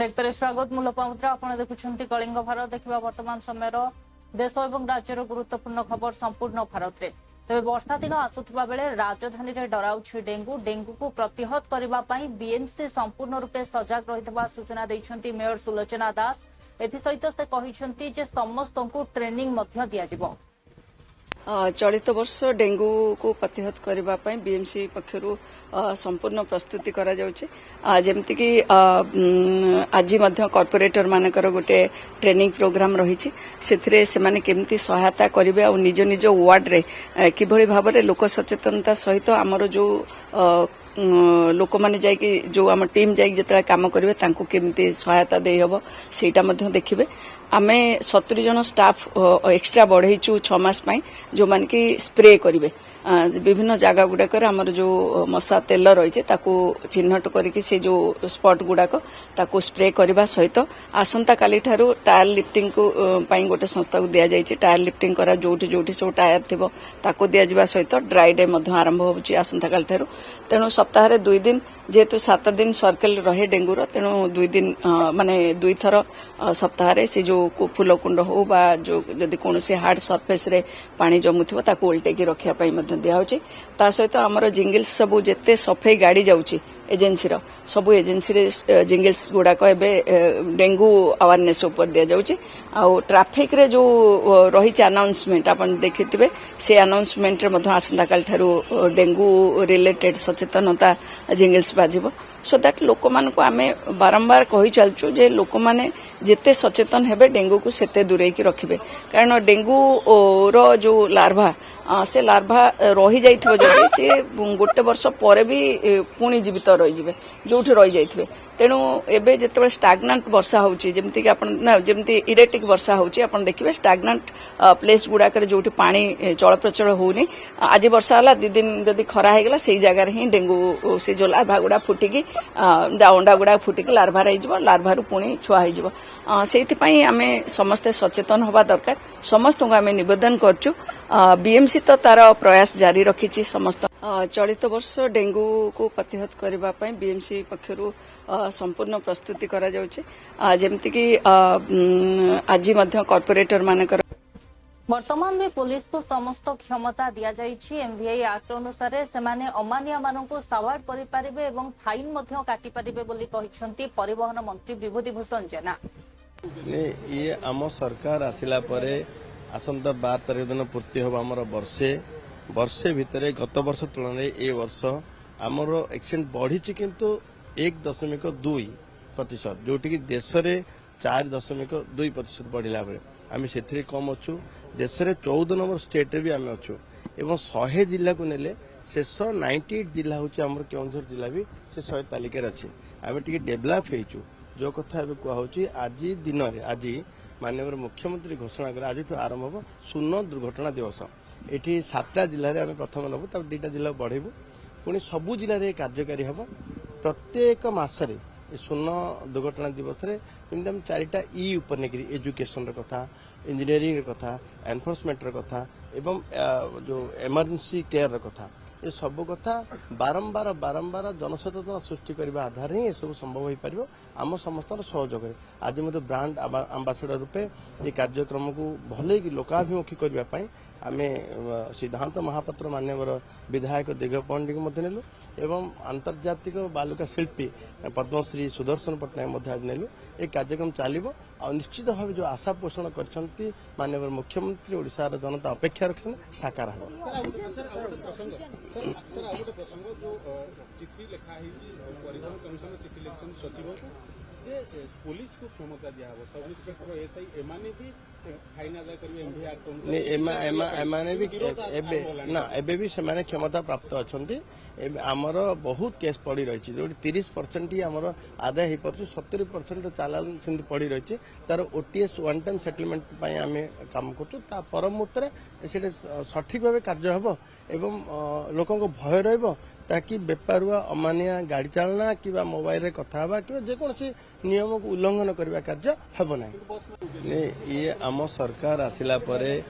Break पर स्वागत मु लोपामुद्रा आपण देखुछंती कलिंग भारत देखिबा वर्तमान समय देश और राज्यर गुरुत्वपूर्ण खबर संपूर्ण भारत रे तबे वर्षा दिन आसुथिबा बेले राजधानी रे डराउछि डेंगू डेंगू को प्रतिहत करबा पई बीएमसी संपूर्ण रूपे सजग रहितबा सूचना दैछंती मेयर सुलोचना दास एथि सहित से कहिछंती जे समस्तंकु ट्रेनिंग मध्य दिया जिवो। चलित वर्ष डेंगू को प्रतिहत करने बीएमसी पक्षरु संपूर्ण प्रस्तुति करा जाउछि जेमति कि आज मध्य कॉर्पोरेटर मानकर गोटे ट्रेनिंग प्रोग्राम रही से माने केमती सहायता करिवे और निज निज वार्ड रे किभଳି भाबरे लोक सचेतनता सहित हमरो जो लोक माने जाई जो आम टीम जाई जतरा काम करिवे तांको केमती सहायता देई हबो सेटा मध्य देखिबे। आमे 70 जन स्टाफ एक्स्ट्रा बढ़ेचु 6 मास पई जो मान की स्प्रे करिवे विभिन्न जगह गुड़ाकर आमर जो मशा तेल रही चिन्हट करके से जो स्पॉट गुड़ाक ताको स्प्रे करने सहित आसंता काली ठारू टायर लिफ्टिंग को पाई गोटे संस्था को दिया जाइए टायर लिफ्टिंग करा जोठी जोठी सब टायर थी ताको दिया जावा सहित ड्राई डे आरंभ होची आसंता काली ठारू तेणु सप्ताह 2 दिन जेहेतु 7 दिन सर्कल रहे डेंगूर तेणु 2 दिन माने 2 थर सप्ताह से जो फूल कुंड हो बा जो जदि कौन से हार्ड सरफेस रे पानी जमुथिबो ताको उल्टेकी रखिया पई मध्य दिया होची ता सहित हमर जिंगल्स सब जेते सफाई गाड़ी जाउची एजेंसी रो सब एजेंसी रे जिंगल्स गुडा को एबे डेंगू अवेयरनेस ऊपर दिया जाउची आ ट्रैफिक रे जो रही अनाउंसमेंट अपन देखिथिबे से अनाउंसमेंट रे मध्य आसंता काल ठारू डेंगू रिलेटेड सचेतनता जिंगल्स बाजिबो सो दैट लोक मान को आमे बारंबार कहि चलचु जे लोक माने जेते सचेतन हेबे डेंगू को सेते दूरे की रखिबे कारण डेंगू रो जो लार्भा से लार्भा रही जाइथिबो जदि से गोटे वर्ष पर भी पुणी जीवित रही जिवे जोठी रही जाइथिबे तेणु एबे जेतेबे स्टाग्नांट वर्षा होची जेमति कि आपण ना जेमति इरेटिक वर्षा होची आपण देखिबे स्टाग्नांट प्लेस गुडा करे जोठी पानी चल प्रचल होउनी आज वर्षा हला 2 दिन जदि खरा हे गेला सेही जगह रे ही डेंगू से जो लार्भा गुडा फुटिकी अंडा गुडा फुटिकी लार्भा रही जिवो लार्भा रु पुणी छुआ हे जिवो सेति पई आमे समस्त सचेतन होबा दरकार समस्त को आमे निवेदन करचु बीएमसी तो तार प्रयास जारी रखिछि समस्त चलित वर्ष डेंगू को प्रतिहत करबा पई बीएमसी पक्षरु संपूर्ण प्रस्तुति करा जाउछि जेमति कि आज मध्य कॉर्पोरेटर मानकर वर्तमान में पुलिस को समस्त क्षमता दिया जाइछि एमवीआई एक्ट अनुसार से माने अमानिया माननको सावार्ड करि परिबे एवं फाइन मध्य काटि परिबे बोली कहिसंती परिवहन मंत्री विभूति भूषण जेना ये आम सरकार आसिला परे आसंता 12 तारिख दिन पूर्ति होब आमर वर्षे भितर गत वर्ष तुलन ए वर्ष आमर एक्सीडेंट बढ़ी किंतु 1.2% जोटि कि देश में 4.2% बढ़ला बेले आम से कम अच्छु देश में 14 नंबर स्टेट भी आम अच्छु एवं 100 जिला को नेले शेष 98 जिला हूँ आम केन्दुझर जिला भी से 100 तालिकार अच्छे आम टे डेभलप हो जो कथा कहुच्छी आज दिन में आज माननीय मुख्यमंत्री घोषणा कर आज आरंभ हो शून्य दुर्घटना दिवस ये 7टा जिले में प्रथम नबू तब 2टा जिला बढ़ेबू पुणी सबू जिले कार्यकारी हम प्रत्येक मसरे शून्य दुर्घटना दिवस रे जमी आम 4टा ई उपर नहीं एजुकेशन कथा इंजीनियरिंग कथा एनफोर्समेंट कथा एवं जो इमरजेंसी केयर कथा ये सब कथा बारंबार बारंबार जनसचेतना सृष्टि करने आधार ही सब संभव हो पार आम समस्त सहयोग आज मत ब्रांड आंबासाडर रूपे ये कार्यक्रम को भले कि लोकाभिमुखी करने आम सिद्धांत महापात्र मान्यवर विधायक दिग्गज पंडित को नेलु एवं आंतर्जातिक बालुका शिल्पी पद्मश्री सुदर्शन पट्टनायक आज नेलु ये कार्यक्रम चलो निश्चित भाव जो आशा पोषण कर माननीय मुख्यमंत्री ओडिशार जनता अपेक्षा रखते साकार पुलिस को क्षमता दिया सब इंस्पेक्टर एसआई एमाने भी फाइन अदा करिवे एमाने भी एबे भी से क्षमता प्राप्त अच्छा आमर बहुत केस पड़ी रही जो 30% ही आमर आदाय हो पार्छ 70% चालान सेमती पड़ी रही तार ओटीएस वन टाइम सेटलमेंट आम काम कर पर मुहूर्त से सठिक भाव कार्य हम एवं लोक भय रही ताकि बेपारुआ अमानिया गाड़ी चालना कि मोबाइल कथा कि जेकोसी नियम को उल्लंघन करने कार्य हम ना ये आम सरकार आसिला परे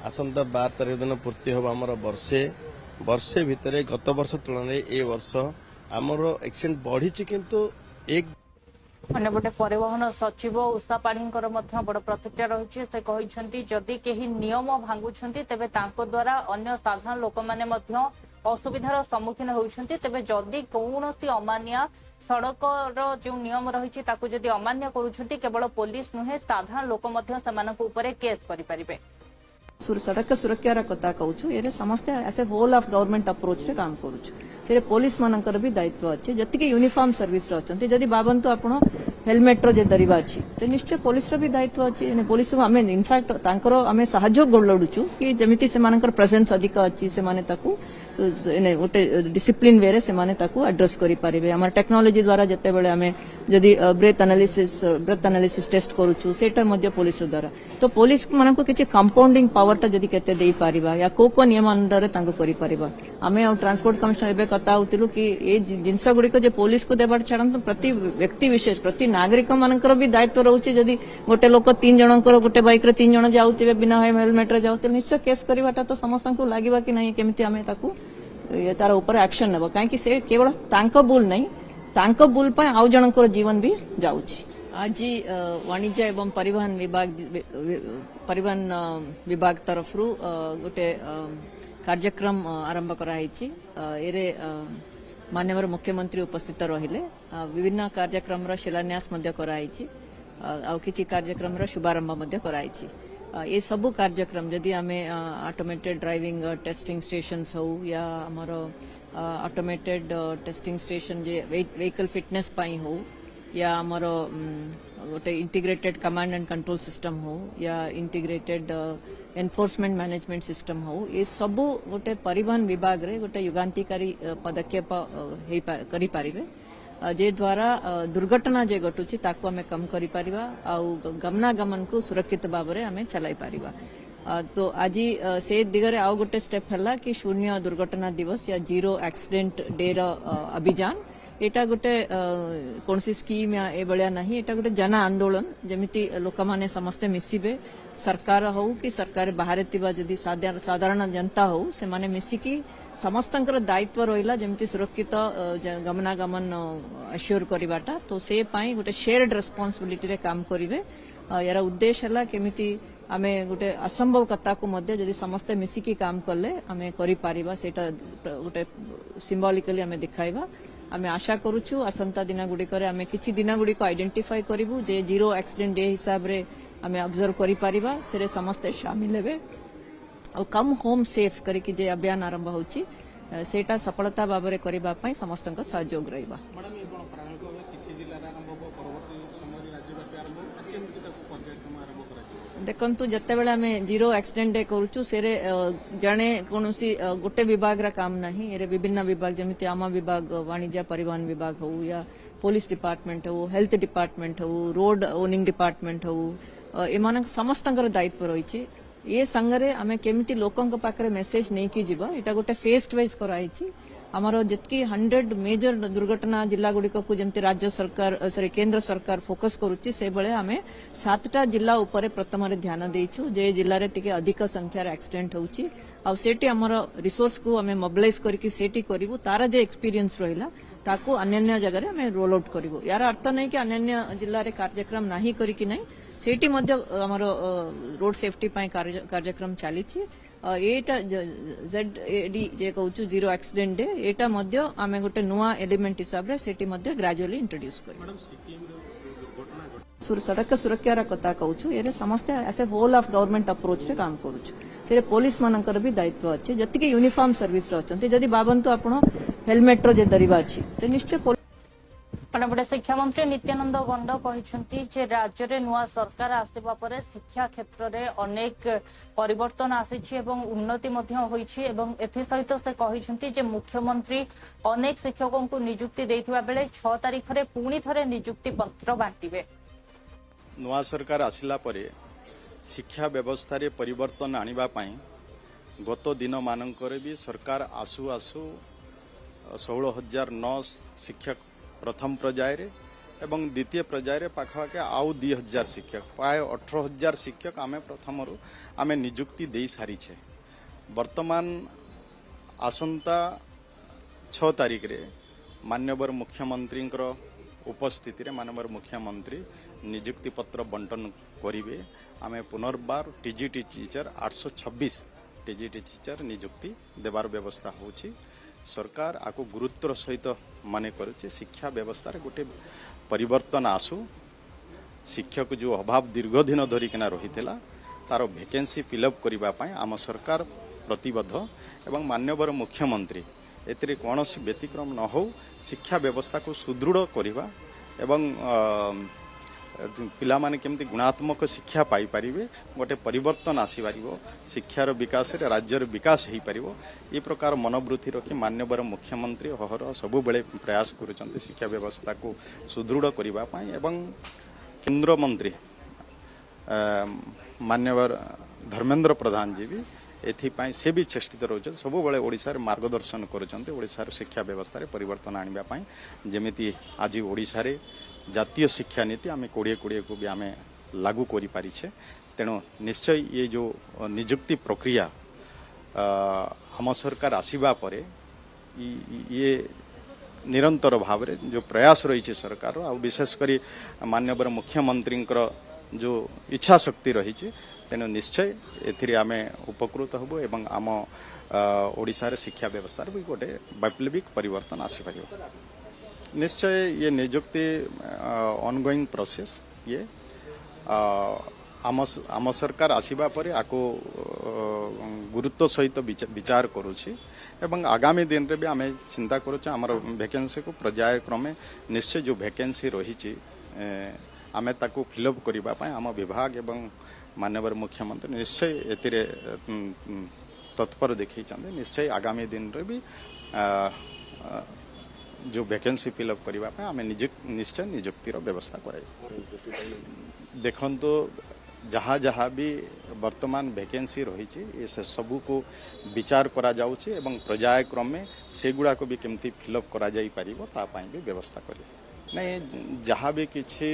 आसंता 12 तारिख दिन पूर्ति होब आमर वर्षे भितर गत वर्ष तुलन ए वर्ष आमर एक्सीडेंट बढ़ी किंतु अन्यपटे परिवहन सचिव उषा पाढ़ीଙ୍କର ମଧ୍ୟ बड़ प्रतिक्रिया रही से कहते जदि केही नियम भांगुंट तेबे तांको द्वारा अन्य साधारण लोक मैंने असुविधार सम्मुखीन होती तेबे जदि कौन अमान्य सड़कर जो नियम रही जदि अमान्य करुछंती केवल पुलिस नुहे साधारण लोक केस करें। सड़क सुरक्षार कथा कहूँ ये समस्त as a whole of government approach रे काम करुँ पुलिस मानकर भी दायित्व अच्छे जी यूनिफॉर्म सर्विस अच्छा जदि भावतु आप हेलमेट रो जे दरिवा अच्छी से निश्चय पुलिस भी दायित्व अच्छी पुलिस को आम इनफैक्ट आम साहाଯ୍य लड़ुचु कि जमीती से प्रेजेंस अधिक अच्छी से गोटे डिसिप्लिन वे से एड्रेस करें आम टेक्नोलोजी द्वारा जिते बड़े आम जदि ब्रेथ एनालिसिस टेस्ट करुचु सेटा पुलिस द्वारा तो पुलिस मान को किसी कंपाउंडिंग पावरटा जदि केते दे पारिबा या को नियम अंडर करि पारिबा आमे ट्रांसपोर्ट कमिश्नर एबे कथा होतिलु कि ए जिनस गुडी को जे पुलिस को देबार छाड़न प्रति व्यक्ति विशेष प्रति नागरिक मानकर भी दायित्व रहउची जदि गोटे लोक 3 जनकर गोटे बाइक रे 3 जन जाउतिबे बिना हेलमेट रे जाउतिबे निश्चय केस करबाटा तो समस्त को लागिबा कि नहीं केमिति आमे ताकू तार ऊपर एक्शन नेबो काहे कि से केवल तांको भूल नहीं तांको भूल पय आउ जनकर जीवन भी जाउची। आज वाणिज्य एवं परिवहन विभाग तरफ गोटे कार्यक्रम आरंभ कराई माननीय मुख्यमंत्री उपस्थित रहिले विभिन्न कार्यक्रम शिलान्यास कराई आउ किछि कार्यक्रम शुभारंभ कराई ये सबू कार्यक्रम जदि आमे ऑटोमेटेड ड्राइविंग टेस्टिंग स्टेशंस हो या हमर ऑटोमेटेड टेस्टिंग स्टेशन जे व्हीकल फिटनेस पाई हो या आमर गोटे integrated command and control system हो या इंटीग्रेटेड एनफोर्समेंट मैनेजमेंट सिस्टम हो ये सबू गोटे परिवहन विभाग रे गोटे युगांतिकारी पदक्षेप करि पारिबे जे द्वारा दुर्घटना जे घटुची ताको हमें कम करि पारिबा आउ गमनागमन को सुरक्षित भाव में हमें चलाई पारिबा। तो आज से दिगरे आउ गोटे स्टेप हला कि शून्य दुर्घटना दिवस या जीरो एक्सीडेंट डे रो अभियान एटा गोटे कौन सी स्कीम या ए बलिया नहीं एटा गोटे जन आंदोलन जमिति लोक माने समस्ते मिसिबे सरकार हो कि सरकार बाहर थिबा जदि साधारण जनता हो से माने मिसिकी समस्तंकर दायित्व रहिला जमिति सुरक्षित गमनागमन अश्योर करिबाटा तो से पाई गोटे शेयर्ड रेस्पोंसिबिलिटी रे काम करिवे यार उद्देश्य हला केमिति आमे गोटे असंभव कथा को मध्य जदि समस्ते मिसिकी काम करले आमे करि पारिबा सेटा गोटे सिंबॉलिकली आमे दिखाइबा आमे आशा करूछु असंता दिन गुडी करे आमे किछि दिन गुडी को आइडेंटिफाई करिवु जे जीरो एक्सीडेंट डे हिसाब रे आमे ऑब्जर्व करि पारिबा सेरे समस्त शामिल हेबे और कम होम सेफ करी कि जे अभियान आरंभ होछि सेटा सफलता बाबरे करिबा पई समस्तक सहयोग रहिबा। मैडम ये कोन प्रारंभ होबे किछि जिल्ला आरंभ होबो परवर्ती समय राज्यव्यापी आरंभ होबो केमिति ताको पर्यायक्रम आरंभ कराछि देखंतु जत्ते बेला आमे जीरो एक्सीडेंट डे करूछु सेरे जणे कोनोसी गोटे विभाग रा काम नाही एरे विभिन्न विभाग जमिति आमा विभाग वाणिज्य परिवहन विभाग हो या पुलिस डिपार्टमेंट हो हेल्थ डिपार्टमेंट हो रोड ओनिंग डिपार्टमेंट हो एमान समस्तंकर दायित्व रहिछि ये संगरे आमे केमिति लोकंक पाखरे मेसेज नहीं की जीवा एटा गोटे फेस्ट वाइज कराई आमर जितकी 100 मेजर दुर्घटना जिला गुड़िक को जमती राज्य सरकार सॉरी केंद्र सरकार फोकस करुच्ची से बेले आमे 7टा जिला उपरे प्रथम ध्यान देइछु जे जिल्ला रे टिके अधिक संख्यार एक्सीडेंट होउची आ सेठी हमर रिसोर्स को आमे मोबिलाइज करके सेठी करिवु तारा जे एक्सपीरियंस रहिला ताको अन्य जगह रे आमे रोल आउट करिवु यार अर्थ नहीं कि अन्य जिल्ला रे कार्यक्रम नाही करी कि नहीं सेठी मध्य हमर रोड सेफ्टी पाई कार्यक्रम चलीछि एटा ZAD जे कहूछु जीरो एक्सीडेंट डे एटा मध्य आमे गोटे नुआ एलिमेंट हिसाब रे सेठी मध्य ग्रेजुअली इंट्रोड्यूस करी मैडम सिक्किम दुर्घटना सड़क सुरक्षार कथा कहूँ ये समस्त as a whole of government approach रे काम करुँ पुलिस मानकर भी दायित्व अच्छे जी यूनिफॉर्म सर्विस अच्छा जदि भावतु आप हेलमेट रो जे दरिवा अच्छी से निश्चय अन्यपटे शिक्षा मंत्री नित्यानंद गंड कहते राज्य में नुआ सरकार आसवा पर शिक्षा क्षेत्र में अनेक परिवर्तन आसी उन्नति एसहित से कहते मुख्यमंत्री अनेक शिक्षकों को नियुक्ति देथिबा बेले 6 तारिख रे पुणी थरे नियुक्ति पत्र बांटिबे। नुआ सरकार आसिला परे शिक्षा व्यवस्था रे परिवर्तन आनिबा पई गत दिन मानकर भी सरकार आसु आसु 16,009 शिक्षक प्रथम पर्याय एवं द्वितीय पर्याय पाखापाखि आउ 2,000 शिक्षक प्राय 18,000 शिक्षक आमे प्रथम आमे नियुक्ति दे सारी छे। वर्तमान आसंता 6 तारिख रे माननीय मुख्यमंत्री उपस्थिति रे माननीय मुख्यमंत्री नियुक्ति पत्र बंटन करिवे। आमे पुनर्बार टीजीटी टीचर 826 टीजीटी टीचर नियुक्ति देवार व्यवस्था होची। सरकार आको गुरुत्वर सहित माने करुचे। शिक्षा व्यवस्था रे गोटे परिवर्तन आसु। शिक्षक जो अभाव दीर्घ दिन धरिकिना रहिथिला तार वैकेंसी फिलअप करिबा पई आम सरकार प्रतिबद्ध एवं माननीय मुख्यमंत्री एतिरे कौनसी व्यतिक्रम न हो शिक्षा व्यवस्था को सुदृढ़ करिबा एवं पिला माने केमती गुणात्मक शिक्षा पाई परिबे गोटे परिवर्तन आसी पारिबो। शिक्षार विकास रे राज्यर विकास हेई पारिबो। ए प्रकार मनोवृत्ति रखी माननीय मुख्यमंत्री हहर सबु बेले प्रयास करुचंते शिक्षा व्यवस्था को सुदृढ़ करिबा पई एवं केंद्र मंत्री माननीय धर्मेंद्र प्रधान जी भी एथिपाई से भी चेष्टित रोच सबु बेले ओडिसा रे मार्गदर्शन करुचंते। ओडिसा रे शिक्षा व्यवस्था रे परिवर्तन आनिबा पई जेमिति आज ओडिसा रे जातीय शिक्षा नीति आमे 2020 को भी आमे लागू करि पारि छे। तेणु निश्चय ये जो नियुक्ति प्रक्रिया आम सरकार आसीबा परे ये निरंतर भाव रे जो प्रयास रही है सरकार आ विशेषकर माननीय मुख्यमंत्री जो इच्छा शक्ति रही है तेणु निश्चय एथिरे आमे उपकृत हबो एवं आम ओडिसा रे शिक्षा व्यवस्था भी गोटे वैप्लविक परिवर्तन आसी पारिबो। निश्चय ये नियुक्ति ऑनगोइंग प्रोसेस ये आम सरकार आसीबा परे आको गुरुत्व सहित विचार करूछि एवं आगामी दिन रे भी आमे चिंता करूछु हमर वैकेंसी को पर्याय क्रमे निश्चय जो वैकेंसी रही आमे ताको फिलअप करिबा पय आम विभाग एवं माननीय मुख्यमंत्री निश्चय एतिरे तत्पर देखै चंदे। निश्चय आगामी दिन रे भी जो वैकेंसी फिलअप करिबा पय आमे निश्चय नियुक्तिर व्यवस्था कराई। देखन तो जहाँ जहाँ भी वर्तमान वैकेंसी रही ये सबू को विचार करा जाउछि एवं पर्याय क्रमे सेगुड़ा को भी केमती फिलअप करा जाई परिबो ता पय भी व्यवस्था करी। नहीं जहाँ भी किछि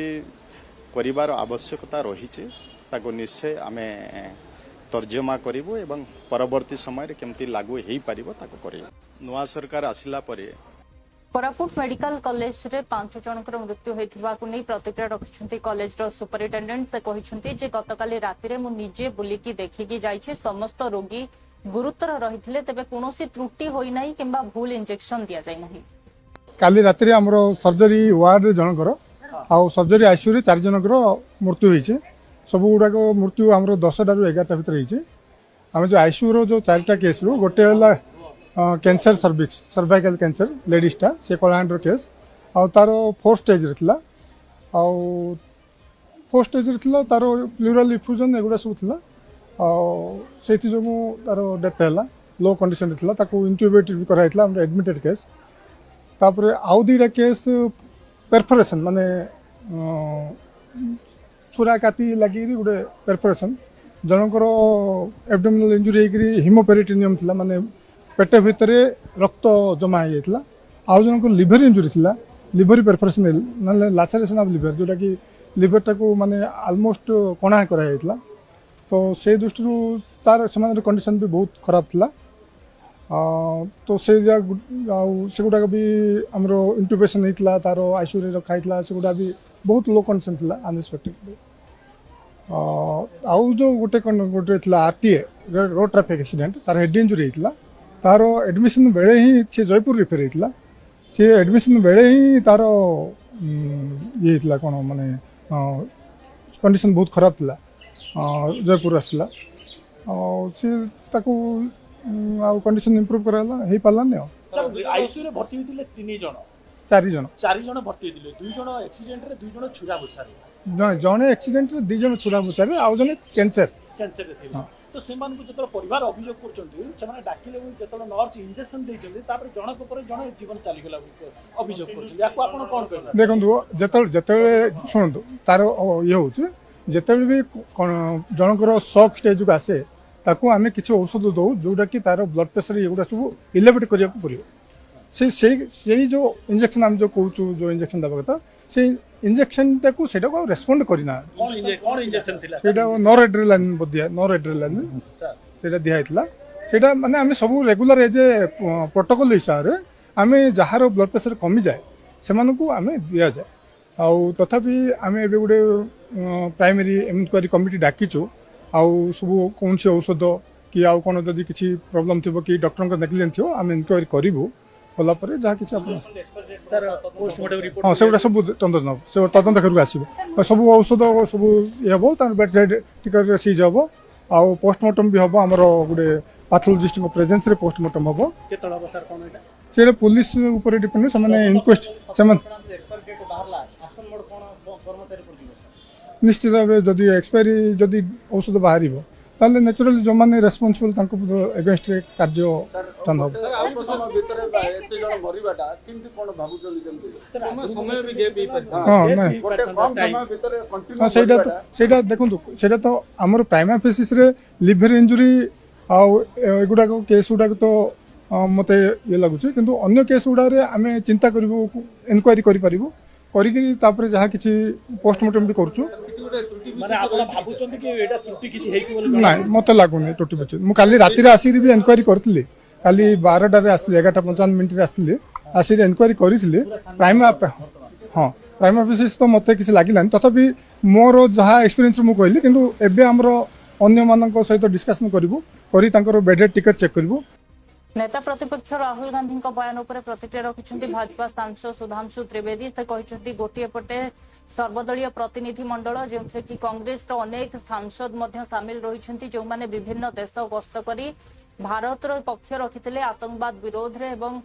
करिवार आवश्यकता रही ताको निश्चय आमे तर्जमा करिवो एवं परवर्ती समय रे केमती लागू हेई परिबो ताको करिवो। नुआ सरकार आसिला परे कोरापुट मेडिकल कॉलेज रे 5 जनकर मृत्यु होइथिबा को नै प्रतिक्रिया रखिसंती कॉलेज रो सुपरिटेंडेंट से कहिसंती जे गतकाली राति रे मु निजे बुलिकी देखिकी जाइछि समस्त रोगी गुरुतर रहिथिले तेबे कोनोसी त्रुटि होई नाही किंबा भूल इंजेक्शन दिया जाय नाही। काली राति रे हमरो सर्जरी वार्ड रे जनकर आ सर्जरी आईसीयू रे 4 जनकर मृत्यु होइছে। सब गुड़ाक मृत्यु हमरो 10टा रु 11टा भीतर होइছে। हम जो आईसीयू रो जो 4टा केस रो गोटे हला कैंसर सर्विक्स सर्वाइकल कैंसर लेडीजटा से कलाहांड केस आ तार 4 स्टेज रे थिला आ 4 स्टेज रे थिला तार प्लूरल इफ्यूजन एगुडा सब थिला आ सेति जो तार डेथ हला लो कंडीशन रे थिला ताको इंट्यूबेट भी कराइतला हम एडमिटेड केस। तापर आउ दीटा केस परफोरेशन माने छुरा काती लगी गोटे परफोरेशन जनकर एब्डोमिनल इंजुरी होकर हिमोपेरिटोनियम थिला माने पेट भितर रक्त जमा हो जाता। आउ जनक लिवर इंजुरी थिला लिवर परफोरेशन ना लासेरेशन ऑफ लिवर जोटा कि लिवरटा को माने ऑलमोस्ट कणा करा तो से दृष्टि तार से कंडीशन भी बहुत खराब थिला। तो से से गुड़ाक भी आमर इंट्यूबेशन होता तार आईसीयू रे रखाइला से गुड़ा भी बहुत लो कंडीशन थिला अनएक्सपेक्टेड। आउ जो गोटे गोटे थिला आरटीए रोड ट्रैफिक एक्सीडेंट तार हेड इंजुरी होता तार एडमिशन बेले ही से जयपुर रिफेर होता सी एडमिशन बेले ही तार ये कौन माने कंडीशन बहुत खराब थिला जयपुर आसला सी ताको कंडीशन इंप्रूव कराला हे पालाने सर आईसीयू रे भर्ती होइतिले 3 जण 4 जण भर्ती होइतिले 2 जण एक्सीडेंट रे 2 जण छुरा बसारे न जणे एक्सीडेंट रे 2 जण छुरा बसारे आ जणे कैंसर रे थिले तो सेमान को जतल परिवार अभियोग करचंती सेमान डाकिले जतल नर्स इंजेक्शन देचंती तापर जण को पर जण जीवन चाली गेला अभियोग करचंती याको आपण कोन कहला देखंतु जतल सुनंतु तार ये होछ जतल भी जनकर शॉक स्टेज को आसे ताको आमे किछि औषध दो जोटा कि तार ब्लड प्रेशर एगुडा सब इलेवेट करिया पड़ियो से जो इंजेक्शन हम जो कहूँ जो इंजेक्शन दबा कथा से इंजेक्शन टाको सेटा को रेस्पोंड करिना कोन इंजेक्शन थिला सेटा नॉरएड्रेनालिन बदिया नॉरएड्रेनालिन सेटा दिया हितला सेटा माने आमे सब रेगुलर एज प्रोटोकॉल हिसाब रे आमे जहार ब्लड प्रेशर कमी जाए से मानकु आमे दिया जाए आउ तथापि आम ए गोटे प्राइमरी इनक्वारी कमिटी डाकिचु आउ सब कौन से औषध कि आउ कौन जदि किसी प्रोब्लेम थी कि डॉक्टर नेग्लिजेंट थी आम इनक्वारी करूँ कला जहाँ किसी हाँ से सब तदंत करके आसो सब औषध सब ये हम बेड साइड टिकट सीज हम आउ पोस्टमार्टम भी हम आम गोटे पैथोलॉजिस्ट प्रेजेंस रे पोस्टमार्टम हम से पुलिस ऊपर डिपेंड से इनक्वेस्ट से निश्चित भाव जदि एक्सपायरी जदि औषध बाहर ताले नेचुराली जो मैंने रेस्पॉन्सिबल एगेंस्ट कार्यानुष्ठान हम हाँ देखो तो आमर प्राइमा फेसिस रे लिवर इंजुरी आगुड़ा केस गुड़ाक तो मत ये लगुच कि अन्य केस गुड़ा आम चिंता करूँ इनक्वारी करूँ कर जहाँ किसी पोस्टमार्टम भी करूँ ना मत लगुनि त्रुटि बुझे मुझे राति आसिक भी इनक्वारी करी काली 12टार आसती 11:55 आसती आसिक इनक्वारी करी प्राइमा हाँ प्राइमा फेसिस तो मत किसी लगे तथापि मोर जहाँ एक्सपीरियंस मुझे कहली किंतु एबे आमर अन्य मान सहित डिस्कसन करूँ बेड टिकट चेक करूँ। नेता प्रतिपक्ष राहुल गांधी बयान उपर प्रतिक्रिया रखिंट भाजपा सांसद सुधांशु त्रिवेदी से कहते गोटे पटे सर्वदलीय प्रतिनिधि मंडल जो कि कांग्रेस अनेक सांसद सामिल रही जो मैंने विभिन्न देश गस्त कर भारत पक्ष रखी आतंकवाद विरोध रे एवं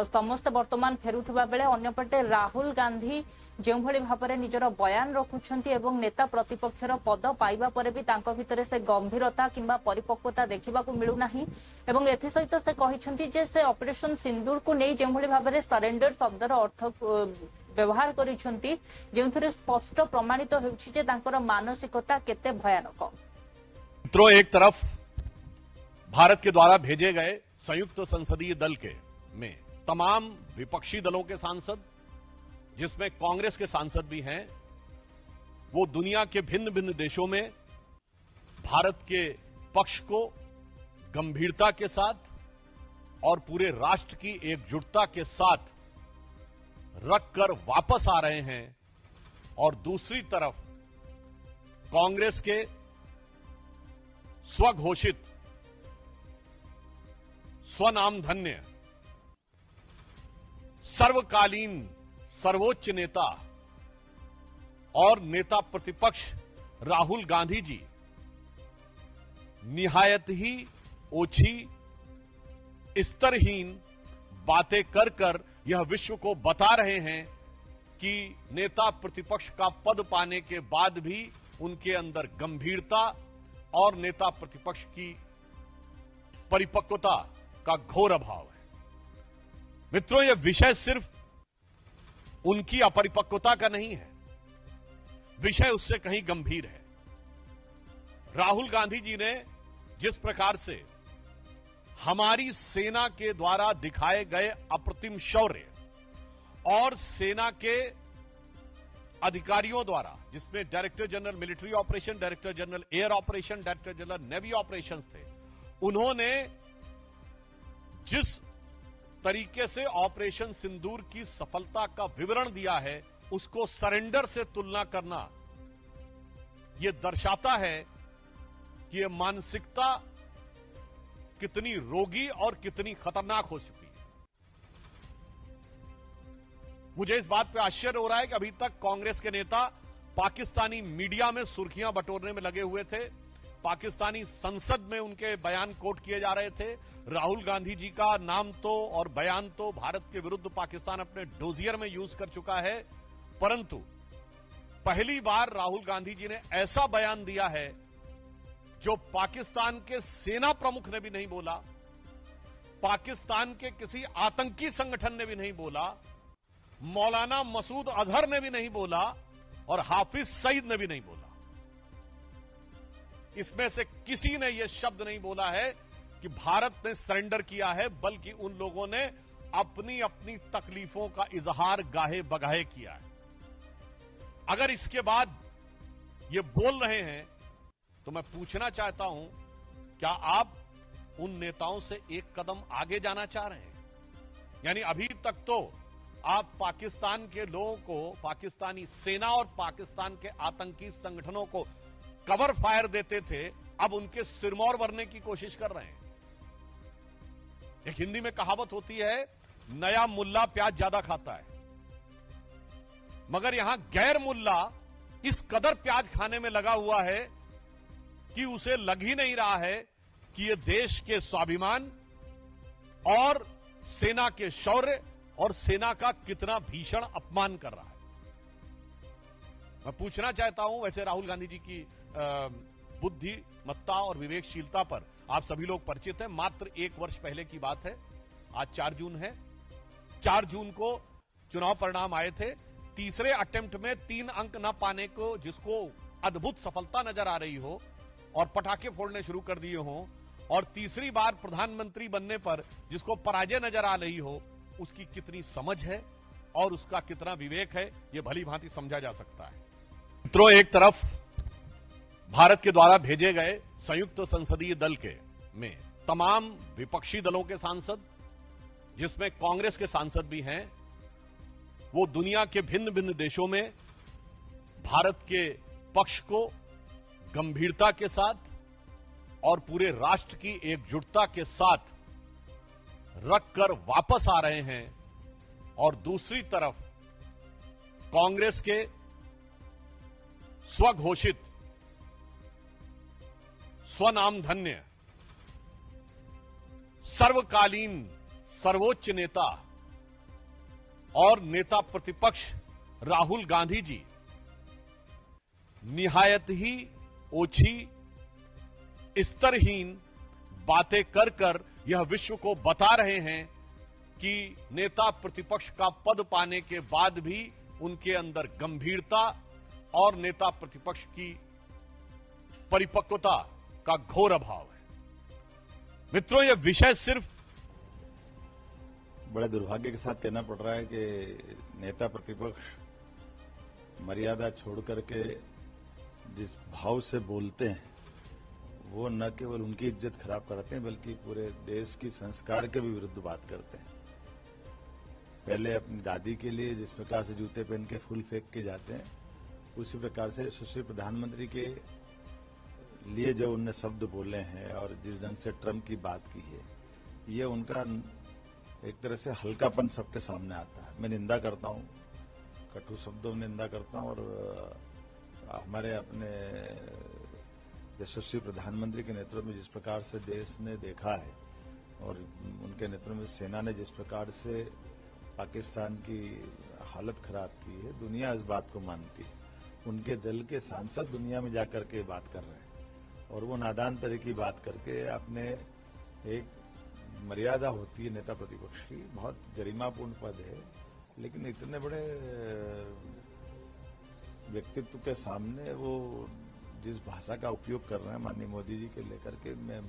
समस्त वर्तमान फेरुवा बेले अन्यपटे राहुल गांधी जो भाव में निजर बयान रखुंट एवं नेता प्रतिपक्षर पद पाइबा परे भी तांको भितरे से गंभीरता किंबा परिपक्वता देखा मिलूना एवं एसहित से कहते जे से ऑपरेशन सिंदूर को नहीं जो भाव में सरेंडर शब्दर अर्थ व्यवहार करिसेंती जेउथरे स्पष्ट प्रमाणित होउछि जे तांकर मानसिकता केते भयानक। मित्रों, एक तरफ भारत के द्वारा भेजे गए संयुक्त संसदीय दल के में तमाम विपक्षी दलों के सांसद, जिसमें कांग्रेस के सांसद भी हैं, वो दुनिया के भिन्न भिन्न देशों में भारत के पक्ष को गंभीरता के साथ और पूरे राष्ट्र की एकजुटता के साथ रखकर वापस आ रहे हैं, और दूसरी तरफ कांग्रेस के स्वघोषित स्वनामधन्य सर्वकालीन सर्वोच्च नेता और नेता प्रतिपक्ष राहुल गांधी जी निहायत ही ओछी स्तरहीन बातें कर कर यह विश्व को बता रहे हैं कि नेता प्रतिपक्ष का पद पाने के बाद भी उनके अंदर गंभीरता और नेता प्रतिपक्ष की परिपक्वता का घोर अभाव है। मित्रों, यह विषय सिर्फ उनकी अपरिपक्वता का नहीं है, विषय उससे कहीं गंभीर है। राहुल गांधी जी ने जिस प्रकार से हमारी सेना के द्वारा दिखाए गए अप्रतिम शौर्य और सेना के अधिकारियों द्वारा, जिसमें director general military operation, director general air operation, director general navy operations थे, उन्होंने जिस तरीके से ऑपरेशन सिंदूर की सफलता का विवरण दिया है, उसको सरेंडर से तुलना करना यह दर्शाता है कि यह मानसिकता कितनी रोगी और कितनी खतरनाक हो चुकी है। मुझे इस बात पे आश्चर्य हो रहा है कि अभी तक कांग्रेस के नेता पाकिस्तानी मीडिया में सुर्खियां बटोरने में लगे हुए थे, पाकिस्तानी संसद में उनके बयान कोट किए जा रहे थे। राहुल गांधी जी का नाम तो और बयान तो भारत के विरुद्ध पाकिस्तान अपने डोजियर में यूज कर चुका है, परंतु पहली बार राहुल गांधी जी ने ऐसा बयान दिया है जो पाकिस्तान के सेना प्रमुख ने भी नहीं बोला, पाकिस्तान के किसी आतंकी संगठन ने भी नहीं बोला, मौलाना मसूद अजहर ने भी नहीं बोला और हाफिज सईद ने भी नहीं बोला। इसमें से किसी ने यह शब्द नहीं बोला है कि भारत ने सरेंडर किया है, बल्कि उन लोगों ने अपनी अपनी तकलीफों का इजहार गाहे बगाहे किया है। अगर इसके बाद ये बोल रहे हैं तो मैं पूछना चाहता हूं, क्या आप उन नेताओं से एक कदम आगे जाना चाह रहे हैं? यानी अभी तक तो आप पाकिस्तान के लोगों को, पाकिस्तानी सेना और पाकिस्तान के आतंकी संगठनों को कवर फायर देते थे, अब उनके सिरमौर भरने की कोशिश कर रहे हैं। एक हिंदी में कहावत होती है, नया मुल्ला प्याज ज्यादा खाता है, मगर यहां गैर मुल्ला इस कदर प्याज खाने में लगा हुआ है कि उसे लग ही नहीं रहा है कि यह देश के स्वाभिमान और सेना के शौर्य और सेना का कितना भीषण अपमान कर रहा है। मैं पूछना चाहता हूं, वैसे राहुल गांधी जी की बुद्धिमत्ता और विवेकशीलता पर आप सभी लोग परिचित हैं। मात्र 1 वर्ष पहले की बात है, आज 4 जून है। 4 जून को चुनाव परिणाम आए थे। तीसरे अटेम्प्ट में 3 अंक न पाने को, जिसको अद्भुत सफलता नजर आ रही हो और पटाखे फोड़ने शुरू कर दिए हों, और तीसरी बार प्रधानमंत्री बनने पर जिसको पराजय नजर आ रही हो, उसकी कितनी समझ है और उसका कितना विवेक है, यह भली भांति समझा जा सकता है। मित्रों, एक तरफ भारत के द्वारा भेजे गए संयुक्त संसदीय दल के में तमाम विपक्षी दलों के सांसद, जिसमें कांग्रेस के सांसद भी हैं, वो दुनिया के भिन्न भिन्न देशों में भारत के पक्ष को गंभीरता के साथ और पूरे राष्ट्र की एकजुटता के साथ रखकर वापस आ रहे हैं, और दूसरी तरफ कांग्रेस के स्वघोषित स्वनामधन्य सर्वकालीन सर्वोच्च नेता और नेता प्रतिपक्ष राहुल गांधी जी निहायत ही ओछी, स्तरहीन बातें कर कर यह विश्व को बता रहे हैं कि नेता प्रतिपक्ष का पद पाने के बाद भी उनके अंदर गंभीरता और नेता प्रतिपक्ष की परिपक्वता का घोर अभाव है। मित्रों, यह विषय सिर्फ बड़े दुर्भाग्य के साथ कहना पड़ रहा है कि नेता प्रतिपक्ष मर्यादा छोड़ करके जिस भाव से बोलते हैं, वो न केवल उनकी इज्जत खराब करते हैं, बल्कि पूरे देश की संस्कार के भी विरुद्ध बात करते हैं। पहले अपनी दादी के लिए जिस प्रकार से जूते पहन के फूल फेंक के जाते हैं, उसी प्रकार से सुश्री प्रधानमंत्री के लिए जो उनने शब्द बोले हैं और जिस ढंग से ट्रम्प की बात की है, ये उनका एक तरह से हल्कापन सबके सामने आता है। मैं निंदा करता हूं, कटु शब्दों में निंदा करता हूं, और हमारे अपने यशस्वी प्रधानमंत्री के नेतृत्व में जिस प्रकार से देश ने देखा है और उनके नेतृत्व में सेना ने जिस प्रकार से पाकिस्तान की हालत खराब की है, दुनिया इस बात को मानती है। उनके दल के सांसद दुनिया में जाकर के बात कर रहे हैं, और वो नादान तरह की बात करके अपने एक मर्यादा होती है नेता प्रतिपक्ष की, बहुत गरिमापूर्ण पद है, लेकिन इतने बड़े व्यक्तित्व के सामने वो जिस भाषा का उपयोग कर रहे हैं माननीय मोदी जी के लेकर के, मैं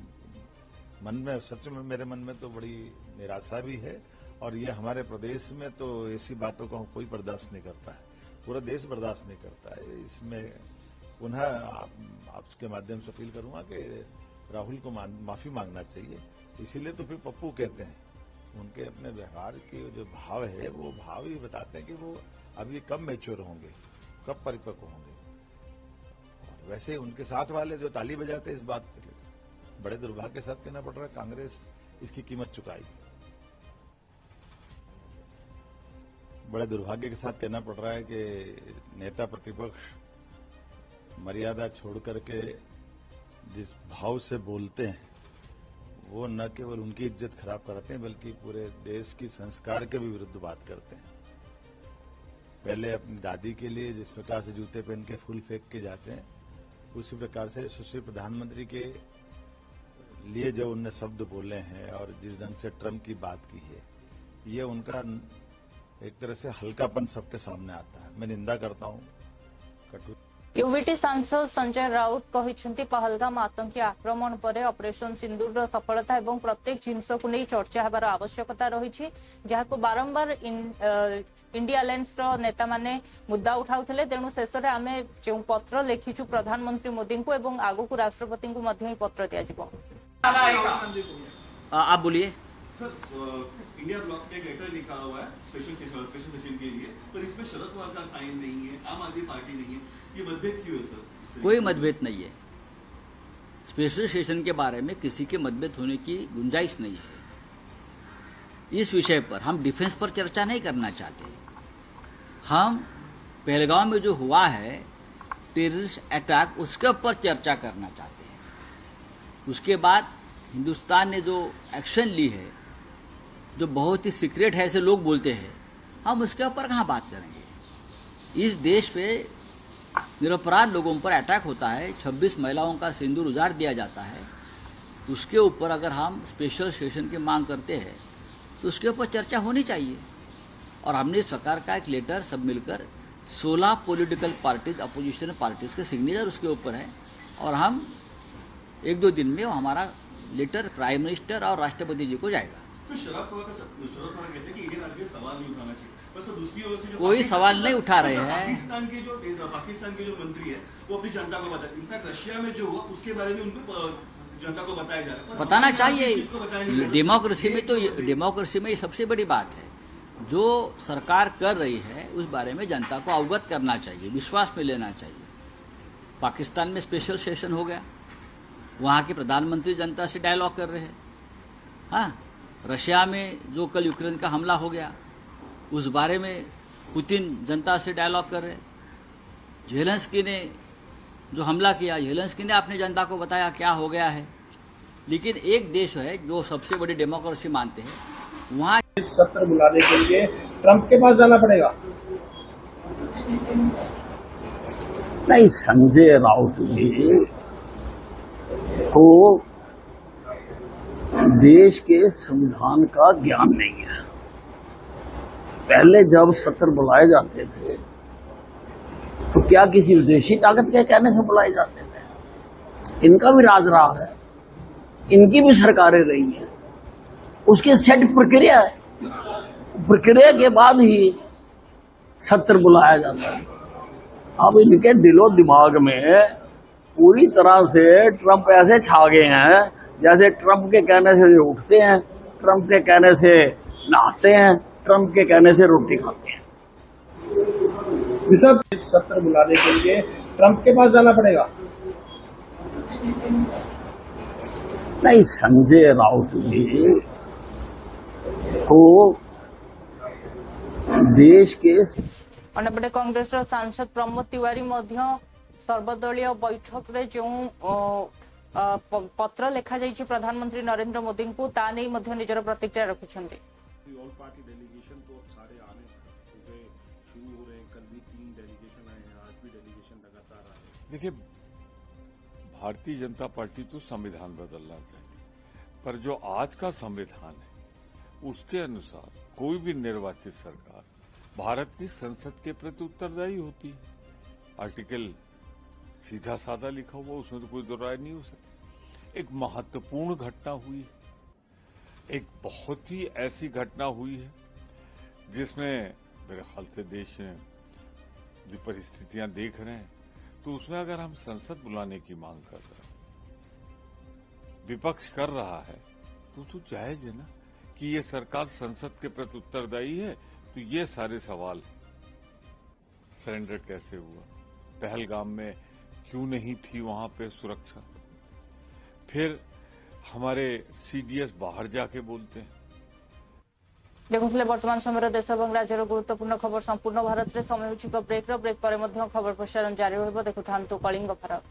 मन में सच में मेरे मन में तो बड़ी निराशा भी है। और ये हमारे प्रदेश में तो ऐसी बातों को कोई बर्दाश्त नहीं करता है, पूरा देश बर्दाश्त नहीं करता है। इसमें पुनः आपके माध्यम से अपील करूंगा कि राहुल को माफी मांगना चाहिए। इसीलिए तो फिर पप्पू कहते हैं, उनके अपने व्यवहार के जो भाव है, वो भाव ही बताते हैं कि वो अभी कब मैच्योर होंगे, कब परिपक्व होंगे। और वैसे उनके साथ वाले जो ताली बजाते हैं इस बात के लिए, बड़े दुर्भाग्य के साथ कहना पड़ रहा है, कांग्रेस इसकी कीमत चुकाई। बड़े दुर्भाग्य के साथ कहना पड़ रहा है कि नेता प्रतिपक्ष मर्यादा छोड़ करके जिस भाव से बोलते हैं, वो न केवल उनकी इज्जत खराब करते हैं, बल्कि पूरे देश की संस्कार के भी विरुद्ध बात करते हैं। पहले अपनी दादी के लिए जिस प्रकार से जूते पहन के फूल फेंक के जाते हैं, उसी प्रकार से सुश्री प्रधानमंत्री के लिए जो उनने शब्द बोले हैं और जिस ढंग से ट्रम्प की बात की है, ये उनका एक तरह से हल्कापन सबके सामने आता है। मैं निंदा करता हूं, कटु यूवीटी सांसद संजय राउत कहते पहलगाम आतंकी आक्रमण पर ऑपरेशन सिंदूर सफलता और प्रत्येक जिनस को नहीं चर्चा होबार आवश्यकता रही, जहां बारंबार इंडिया अलायंस नेता माने मुद्दा उठाउथिले। तेणु शेष में आम जो पत्र लिखिचु प्रधानमंत्री मोदी को एवं आगु राष्ट्रपति को पत्र दिया। आप बोलिए। सर इंडिया ब्लॉक ने एक लेटर लिखा हुआ है स्पेशल सेशन के लिए, पर इसमें शरद पवार का साइन नहीं है, आम आदमी पार्टी नहीं है, ये मतभेद क्यों है सर? कोई मतभेद नहीं है। स्पेशल सेशन के बारे में किसी के मतभेद होने की गुंजाइश नहीं है। इस विषय पर हम डिफेंस पर चर्चा नहीं करना चाहते। हम पहलगांव में जो हुआ है टेररिस्ट अटैक, उसके ऊपर चर्चा करना चाहते हैं। उसके बाद हिंदुस्तान ने जो एक्शन ली है, जो बहुत ही सीक्रेट है ऐसे लोग बोलते हैं, हम उसके ऊपर कहाँ बात करेंगे। इस देश पे निरपराध लोगों पर अटैक होता है, 26 महिलाओं का सिंदूर उजाड़ दिया जाता है। उसके ऊपर अगर हम स्पेशल सेशन की मांग करते हैं तो उसके ऊपर चर्चा होनी चाहिए। और हमने इस प्रकार का एक लेटर सब मिलकर 16 पॉलिटिकल पार्टीज, अपोजिशन पार्टीज के सिग्नेचर उसके ऊपर है, और हम 1-2 दिन में वो हमारा लेटर प्राइम मिनिस्टर और राष्ट्रपति जी को जाएगा। तो शरद पवार कहते हैं कि इंडियन आर्मी सवाल नहीं उठाना चाहिए, बस दूसरी ओर से जो कोई सवाल नहीं उठा रहे हैं। पाकिस्तान के जो मंत्री है वो अपनी जनता को बताते, इनफैक्ट रशिया में जो हुआ उसके बारे में उनको जनता को बताया जा रहा है। बताना चाहिए। डेमोक्रेसी में ये सबसे बड़ी बात है। जो सरकार कर रही है उस बारे में जनता को अवगत करना चाहिए, विश्वास में लेना चाहिए। पाकिस्तान में स्पेशल सेशन हो गया, वहाँ के प्रधानमंत्री जनता से डायलॉग कर रहे हैं। हाँ, रशिया में जो कल यूक्रेन का हमला हो गया उस बारे में पुतिन जनता से डायलॉग कर रहे हैं। ज़ेलेंस्की ने जो हमला किया, ज़ेलेंस्की ने अपनी जनता को बताया क्या हो गया है। लेकिन एक देश है जो सबसे बड़ी डेमोक्रेसी मानते हैं, वहाँ सत्र बुलाने के लिए ट्रंप के पास जाना पड़ेगा। नहीं, संजय राउत जी को देश के संविधान का ज्ञान नहीं है। पहले जब सत्र बुलाए जाते थे तो क्या किसी विदेशी ताकत के कहने से बुलाए जाते थे? इनका भी राज रहा है, इनकी भी सरकारें रही हैं, उसकी सेट प्रक्रिया है, प्रक्रिया के बाद ही सत्र बुलाया जाता है। अब इनके दिलो दिमाग में पूरी तरह से ट्रंप ऐसे छा गए हैं जैसे ट्रंप के कहने से उठते हैं, ट्रंप के कहने से नहाते हैं, ट्रंप के कहने से रोटी खाते हैं। सब सत्र बुलाने के लिए ट्रंप के पास जाना पड़ेगा। नहीं, संजय राउत जी को देश के अन्यपटे कांग्रेस सांसद प्रमोद तिवारी सर्वदलीय बैठक रे जो पत्र लिखा जाइए प्रधानमंत्री नरेंद्र मोदी को ताने निजर प्रतिक्रिया रखिछन्ति। ऑल पार्टी डेलीगेशन तो सारे आने शुरू हो रहे हैं। कल भी 3 डेलीगेशन आए हैं, आज भी डेलीगेशन लगातार आ रहे हैं। देखिए, भारतीय जनता पार्टी तो संविधान बदलना चाहती है, पर जो आज का संविधान है उसके अनुसार कोई भी निर्वाचित सरकार भारत की संसद के प्रति उत्तरदायी होती है। आर्टिकल सीधा साधा लिखा हुआ, उसमें तो कोई दो राय नहीं हो सकती। एक महत्वपूर्ण घटना हुई है, एक बहुत ही ऐसी घटना हुई है जिसमें मेरे ख्याल से देश में जो परिस्थितियां देख रहे हैं, तो उसमें अगर हम संसद बुलाने की मांग कर रहे हैं, विपक्ष कर रहा है, तो जायज है ना कि ये सरकार संसद के प्रति उत्तरदायी है। तो ये सारे सवाल, सरेंडर कैसे हुआ, पहलगाम में क्यों नहीं थी वहां पे सुरक्षा, फिर हमारे सीडीएस बाहर जाके बोलते हैं। देखुले वर्तमान समय देश और राज्यर गुरुत्वपूर्ण खबर संपूर्ण भारत में समय ब्रेक पर खबर प्रसारण जारी रहिबो। देखुथांतु कलिंग भारत।